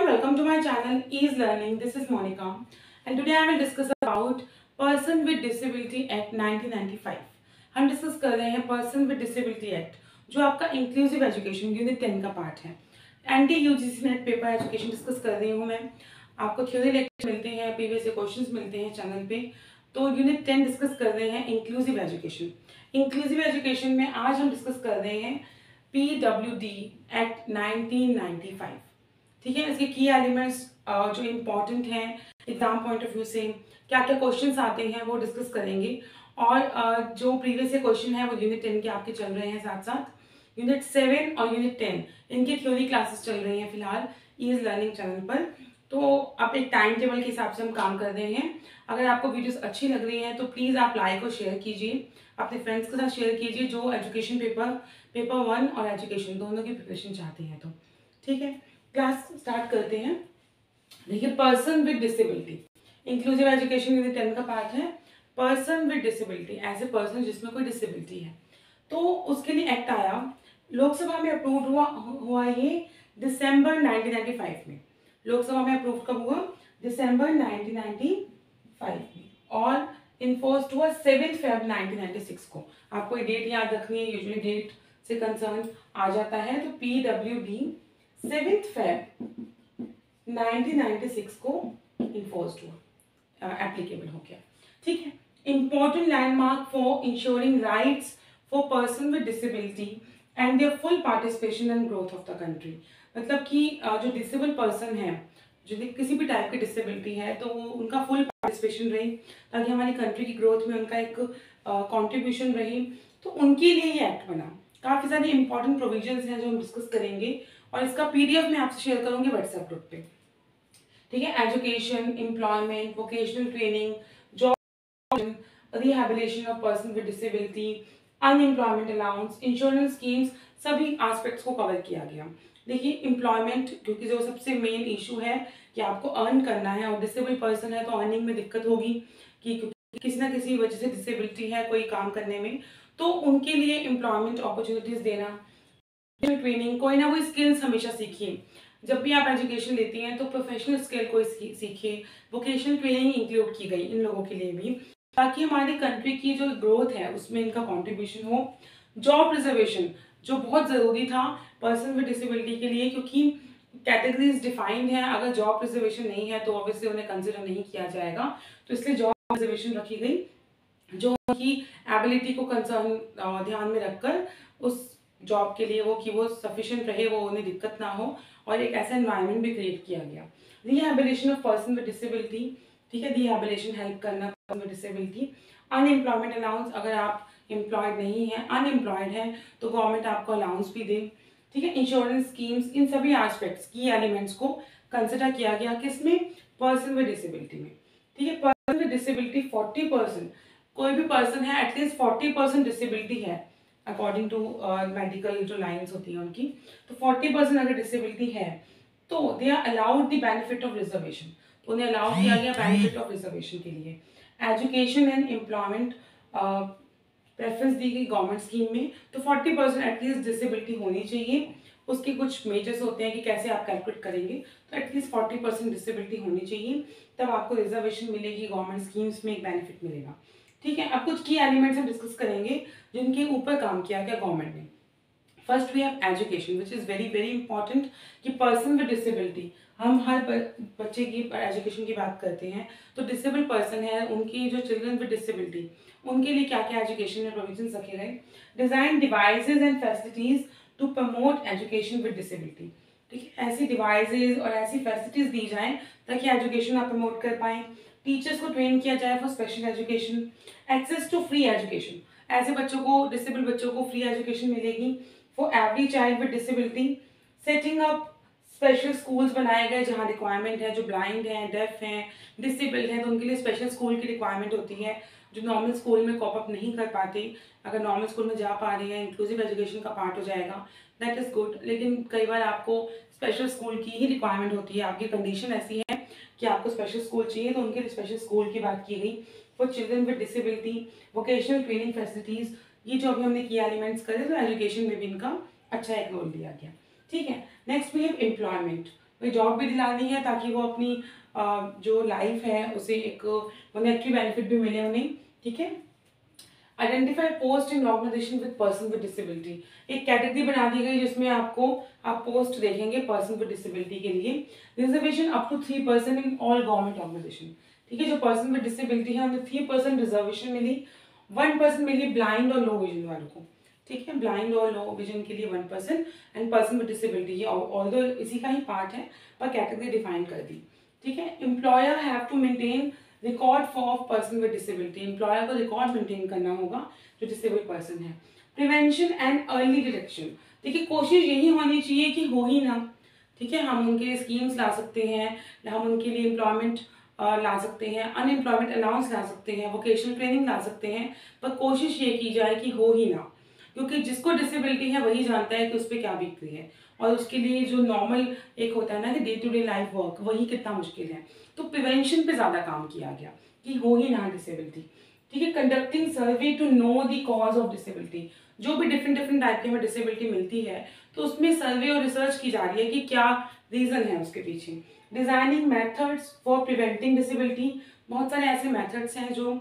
everyone, welcome to my channel Ease Learning. This is Monica and today I will discuss about Person with Disability Act 1995. हम discuss कर रहे हैं person with disability act जो आपका inclusive education unit 10 का part है। Anti UGC net paper education discuss कर रही हूँ मैं। आपको थ्योरी लेक्चर मिलते हैं, प्रीवियस क्वेश्चंस मिलते हैं चैनल पे। तो यूनिट 10 डिस्कस कर रहे हैं इंक्लूसिव एजुकेशन। इंक्लूसिव एजुकेशन में आज हम डिस्कस कर रहे हैं PWD एक्ट 1995। ठीक है, इसके की एलिमेंट्स जो इम्पोर्टेंट हैं एग्जाम पॉइंट ऑफ व्यू से, क्या क्या क्वेश्चंस आते हैं वो डिस्कस करेंगे। और जो प्रीवियस क्वेश्चन है वो यूनिट 10 के आपके चल रहे हैं, साथ साथ यूनिट 7 और यूनिट 10 इनकी थ्योरी क्लासेस चल रही हैं फिलहाल ईज लर्निंग चैनल पर। तो अब एक टाइम टेबल के हिसाब से हम काम कर रहे हैं। अगर आपको वीडियोस अच्छी लग रही हैं तो प्लीज़ आप लाइक और शेयर कीजिए, अपने फ्रेंड्स के साथ शेयर कीजिए जो एजुकेशन पेपर 1 और एजुकेशन दोनों की प्रिपरेशन चाहते हैं। तो ठीक है, क्लास स्टार्ट करते हैं। देखिए, person with disability inclusive education unit 10 का पार्ट है। पर्सन विद डिसेबिलिटी, ऐसे पर्सन जिसमें कोई डिसेबिलिटी है, तो उसके लिए एक्ट आया, लोकसभा में अप्रूव हुआ ये दिसंबर 1995 में। लोकसभा में अप्रूव कब हुआ? दिसंबर 1995 में, और इन्फोर्स्ड हुआ 7 फेब 1996 को। आपको ये डेट याद रखनी है, यूजुअली डेट से कंसर्न आ जाता है। तो PWD 7 फेब 1996 को इन्फोर्स्ड हुआ, एप्लीकेबल हो गया। ठीक है, important landmark for ensuring rights for person with disability and there full participation and growth of the country. मतलब कि जो डिसेबल पर्सन है, जो किसी भी टाइप की डिसेबिलिटी है, तो उनका फुल पार्टिसिपेशन रही ताकि हमारी कंट्री की ग्रोथ में उनका एक कंट्रीब्यूशन रही। तो उनके लिए ये एक्ट बना। काफ़ी सारे इंपॉर्टेंट प्रोविजंस हैं जो हम डिस्कस करेंगे और इसका PDF मैं आपसे शेयर करूंगी व्हाट्सएप ग्रुप पे। ठीक है, education, employment, vocational training, job, rehabilitation of person with disability, unemployment allowance, insurance schemes, सभी एस्पेक्ट्स को कवर किया गया। देखिए, एम्प्लॉयमेंट क्योंकि जो सबसे मेन इशू है कि आपको अर्न करना है और डिसेबल पर्सन है तो अर्निंग में दिक्कत होगी कि किसी ना किसी वजह से डिसेबिलिटी है कोई काम करने में, तो उनके लिए एम्प्लॉयमेंट अपॉर्चुनिटीज देना, ट्रेनिंग, कोई ना कोई स्किल्स हमेशा सीखिए। जब भी आप एजुकेशन लेती हैं तो प्रोफेशनल स्किल कोई सीखिए। वोकेशनल ट्रेनिंग इंक्लूड की गई इन लोगों के लिए भी, ताकि हमारी कंट्री की जो ग्रोथ है उसमें इनका कंट्रीब्यूशन हो। जॉब रिजर्वेशन जो बहुत ज़रूरी था पर्सन विद डिसेबिलिटी के लिए, क्योंकि कैटेगरीज डिफाइंड हैं। अगर जॉब रिजर्वेशन नहीं है तो ऑब्वियसली उन्हें कंसिडर नहीं किया जाएगा, तो इसलिए जॉब रिजर्वेशन रखी गई जो उनकी एबिलिटी को कंसर्न ध्यान में रखकर उस जॉब के लिए वो सफिशिएंट रहे, वो उन्हें दिक्कत ना हो, और एक ऐसा एनवायरनमेंट भी क्रिएट किया गया। Rehabilitation of person with disability, ठीक है, रिहैबिलिटेशन हेल्प करना person with disability. Unemployment allowance, अगर आप एम्प्लॉयड नहीं है, अनएम्प्लॉयड है, तो गवर्नमेंट आपको अलाउंस भी दे। ठीक है, इंश्योरेंस स्कीम्स, इन सभी एस्पेक्ट्स की एलिमेंट्स को कंसिडर किया गया किसमें? पर्सन विद डिसेबिलिटी में। ठीक है, पर्सन विद डिसेबिलिटी 40%, कोई भी पर्सन है एटलीस्ट 40% डिसेबिलिटी है अकॉर्डिंग टू मेडिकल जो लाइन्स होती हैं उनकी, तो 40% अगर डिसेबिलिटी है तो they are allowed the benefit of reservation, तो उन्हें अलाउ किया गया बेनिफिट ऑफ रिजर्वेशन के लिए। एजुकेशन एंड एम्प्लॉयमेंट प्रेफरेंस दी गई गवर्नमेंट स्कीम में, तो 40% एटलीस्ट डिसेबिलिटी होनी चाहिए। उसके कुछ मेजर्स होते हैं कि कैसे आप कैलकुलेट करेंगे, तो एटलीस्ट 40% डिसेबिलिटी होनी चाहिए, तब आपको रिजर्वेशन मिलेगी, गवर्नमेंट स्कीम्स में एक बेनिफिट मिलेगा। ठीक है, अब कुछ की एलिमेंट्स हम डिस्कस करेंगे जिनके ऊपर काम किया गया गवर्नमेंट ने। First we have education which is very very important कि पर्सन विद डिसेबिलिटी, हम हर बच्चे की एजुकेशन की बात करते हैं, तो डिसेबल पर्सन है उनकी जो चिल्ड्रन विद डिसेबिलिटी, उनके लिए क्या क्या एजुकेशन में प्रोविजन रखे गए। Design devices and facilities to promote education with disability. ठीक है, ऐसी डिवाइसेज और ऐसी फैसिलिटीज दी जाएं ताकि एजुकेशन आप प्रमोट कर पाएँ। टीचर्स को ट्रेन किया जाए for special education. Access to free education, ऐसे बच्चों को, डिसेबल बच्चों को फ्री एजुकेशन मिलेगी for every child with disability. Setting up special schools बनाए गए जहाँ रिक्वायरमेंट है, जो ब्लाइंड हैं, डेफ हैं, डिसेबल्ड हैं, तो उनके लिए स्पेशल स्कूल की रिक्वायरमेंट होती है जो नॉर्मल स्कूल में कॉप अप नहीं कर पाते। अगर नॉर्मल स्कूल में जा पा रहे हैं, इंक्लूसिव एजुकेशन का पार्ट हो जाएगा, दैट इज़ गुड। लेकिन कई बार आपको स्पेशल स्कूल की ही रिक्वायरमेंट होती है, आपकी कंडीशन ऐसी है कि आपको स्पेशल स्कूल चाहिए, तो उनके लिए स्पेशल स्कूल की बात की गई। For children with disability, vocational training facilities, ये जो अभी हमने की एलिमेंट्स करे तो एजुकेशन में भी इनका अच्छा एक रोल दिया गया। ठीक है, नेक्स्ट वी हैव एम्प्लॉयमेंट। भाई जॉब भी दिलानी है ताकि वो अपनी जो लाइफ है उसे एक मॉनेटरी बेनिफिट भी मिले उन्हें, ठीक है। Identify post in organization with person with disability, एक कैटेगरी बना दी गई जिसमें आपको आप पोस्ट देखेंगे पर्सन विद डिसेबिलिटी के लिए। Reservation up to 3% in all government organization, ठीक है। जो पर्सन विद डिसेबिलिटी है उन्हें 3% रिजर्वेशन मिली, 1% मिली ब्लाइंड और लो विजन वालों को, ठीक है। ब्लाइंड और लो विजन के लिए 1% एंड पर्सन विद डिसेबिलिटी, ये ऑल्दो इसी का ही पार्ट है पर कैटेगरी डिफाइन कर दी, ठीक है। Employer have to maintain record for person with disability, employer को रिकॉर्ड मेंटेन करना होगा जो डिसेबल पर्सन है। प्रिवेंशन एंड अर्ली डिटेक्शन, देखिए कोशिश यही होनी चाहिए कि हो ही ना, ठीक है। हम उनके लिए स्कीम्स ला सकते हैं, हम उनके लिए एम्प्लॉयमेंट ला सकते हैं, अनएम्प्लॉयमेंट अलाउंस ला सकते हैं, वोकेशनल ट्रेनिंग ला सकते हैं, पर कोशिश ये की जाए कि हो ही ना, क्योंकि जिसको डिसेबिलिटी है वही जानता है कि उस पर क्या बीतती है और उसके लिए जो नॉर्मल एक होता है ना कि day to day life work, वही कितना मुश्किल है। तो प्रिवेंशन पे ज़्यादा काम किया गया कि हो ही ना डिसेबिलिटी, ठीक है। Conducting survey to know the cause of disability, जो भी डिफरेंट डिफरेंट टाइप की हमें डिसेबिलिटी मिलती है तो उसमें सर्वे और रिसर्च की जा रही है कि क्या रीज़न है उसके पीछे। Designing methods for preventing disability, बहुत सारे ऐसे मेथड्स हैं जो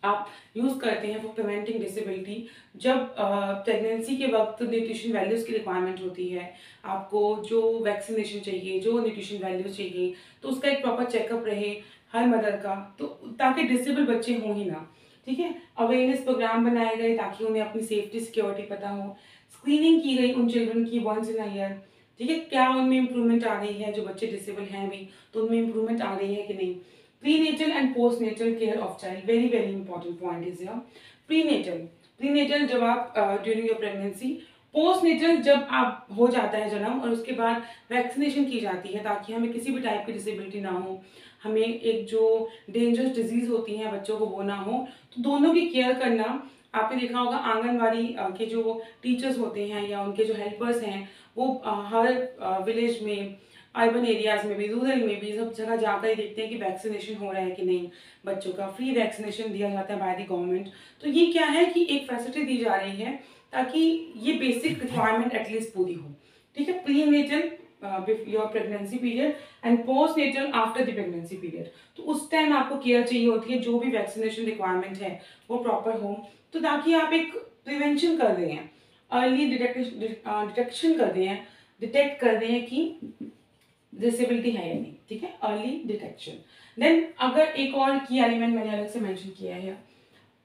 आप यूज़ करते हैं फॉर प्रिवेंटिंग डिसेबिलिटी। जब प्रेगनेंसी के वक्त न्यूट्रिशन वैल्यूज़ की रिक्वायरमेंट होती है, आपको जो वैक्सीनेशन चाहिए, जो न्यूट्रिशन वैल्यूज़ चाहिए, तो उसका एक प्रॉपर चेकअप रहे हर मदर का, तो ताकि डिसेबल बच्चे हों ही ना, ठीक है। अवेयरनेस प्रोग्राम बनाए गए ताकि उन्हें अपनी सेफ्टी सिक्योरिटी पता हो। स्क्रीनिंग की गई उन चिल्ड्रन की वंस इन अ ईयर, ठीक है। क्या उनमें इंप्रूवमेंट आ रही है, जो बच्चे डिसेबल हैं भी तो उनमें इंप्रूवमेंट आ रही है कि नहीं। prenatal and postnatal care of child, very very important point is here. prenatal जब आप ड्यूरिंग योर प्रेगनेंसी, पोस्टनेटल जब आप हो जाता है जन्म और उसके बाद वैक्सीनेशन की जाती है ताकि हमें किसी भी टाइप की डिसेबिलिटी ना हो, हमें एक जो डेंजरस डिजीज होती है बच्चों को वो ना हो, तो दोनों की केयर करना। आपने देखा होगा आंगनवाड़ी के जो टीचर्स होते हैं या उनके जो हेल्पर्स हैं वो हर विलेज में, अर्बन एरियाज में भी, रूरल में भी, सब जगह जाकर ही देखते हैं कि वैक्सीनेशन हो रहा है कि नहीं, बच्चों का फ्री वैक्सीनेशन दिया जाता है बाय द गवर्नमेंट। तो ये क्या है कि एक फैसिलिटी दी जा रही है ताकि ये बेसिक रिक्वायरमेंट एटलीस्ट पूरी हो, ठीक है। Prenatal your pregnancy period and postnatal after the pregnancy period, तो उस टाइम आपको केयर चाहिए होती है, जो भी वैक्सीनेशन रिक्वायरमेंट है वो प्रॉपर हो, तो ताकि आप एक प्रिवेंशन कर रहे हैं, अर्ली डिटेक्शन कर रहे हैं, डिटेक्ट कर रहे हैं कि डिसेबिलिटी है या नहीं, ठीक है। Early detection. देन अगर एक और की एलिमेंट मैंने अलग से मेंशन किया है,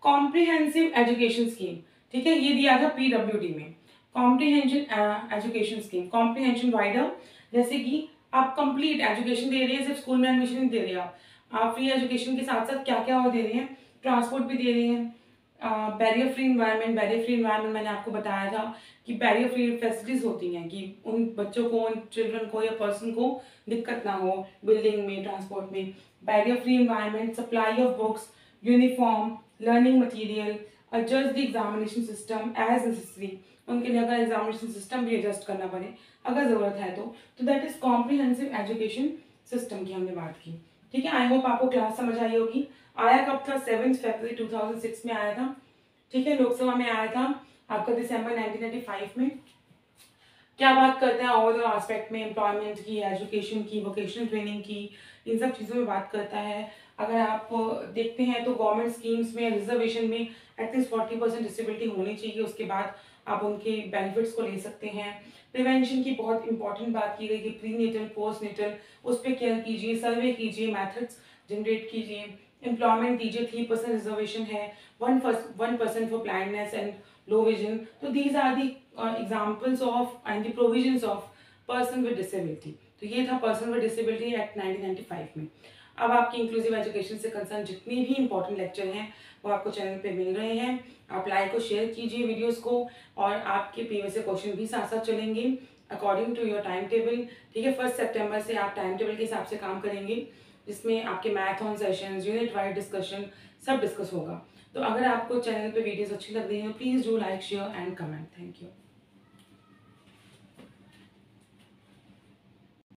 कॉम्प्रिहेंसिव एजुकेशन स्कीम, ठीक है। ये दिया था पीडब्ल्यूडी में, comprehension education scheme, comprehension wider, जैसे कि आप कंप्लीट एजुकेशन दे रहे हैं, सिर्फ स्कूल में एडमिशन नहीं दे रहे आप फ्री एजुकेशन के साथ साथ क्या क्या और दे रहे हैं, ट्रांसपोर्ट भी दे रहे हैं, बैरियर फ्री इन्वायरमेंट मैंने आपको बताया था कि बैरियर फ्री फैसिलिटीज होती हैं कि उन बच्चों को, उन चिल्ड्रन को या पर्सन को दिक्कत ना हो बिल्डिंग में, ट्रांसपोर्ट में। Barrier free environment, supply of books, uniform, learning material, adjust the examination system as necessary, उनके लिए अगर एग्जामिनेशन सिस्टम भी एडजस्ट करना पड़े अगर ज़रूरत है तो that is comprehensive education system की हमने बात की, ठीक है। आई होप आपको क्लास समझ आई होगी। आया कब था? 7 फरवरी 2006 में आया था, ठीक है। लोकसभा में आया था आपका दिसंबर 1995 में। क्या बात करते हैं ओवरऑल एस्पेक्ट में, एम्प्लॉयमेंट की, एजुकेशन की, वोकेशनल ट्रेनिंग की, इन सब चीज़ों में बात करता है। अगर आप देखते हैं तो गवर्नमेंट स्कीम्स में रिजर्वेशन में एटलीस्ट 40% डिसेबिलिटी होनी चाहिए, उसके बाद आप उनके बेनिफिट्स को ले सकते हैं। प्रिवेंशन की बहुत इंपॉर्टेंट बात की गई कि प्री नेटल, पोस्ट नेटल, उस पर केयर कीजिए, सर्वे कीजिए, मैथड्स जनरेट कीजिए, एम्प्लॉयमेंट दीजिए, 3% रिजर्वेशन है, 1% for blindness and low vision. तो these are the examples of and the provisions of person with disability. तो ये था पर्सन विद डिसेबिलिटी एक्ट 1995 में। अब आपकी इंक्लूसिव एजुकेशन से कंसर्न जितने भी इंपॉर्टेंट लेक्चर हैं वो आपको चैनल पे मिल रहे हैं। आप लाइक और शेयर कीजिए वीडियोस को, और आपके प्रीवियस से क्वेश्चन भी साथ साथ चलेंगे according to your time table, ठीक है। 1 सितंबर से आप टाइम टेबल के हिसाब से काम करेंगे, जिसमें आपके Maithon sessions, unit wide discussion सब डिस्कस होगा। तो अगर आपको चैनल पे वीडियोस अच्छी लग रही हैं please do like, share and comment. Thank you.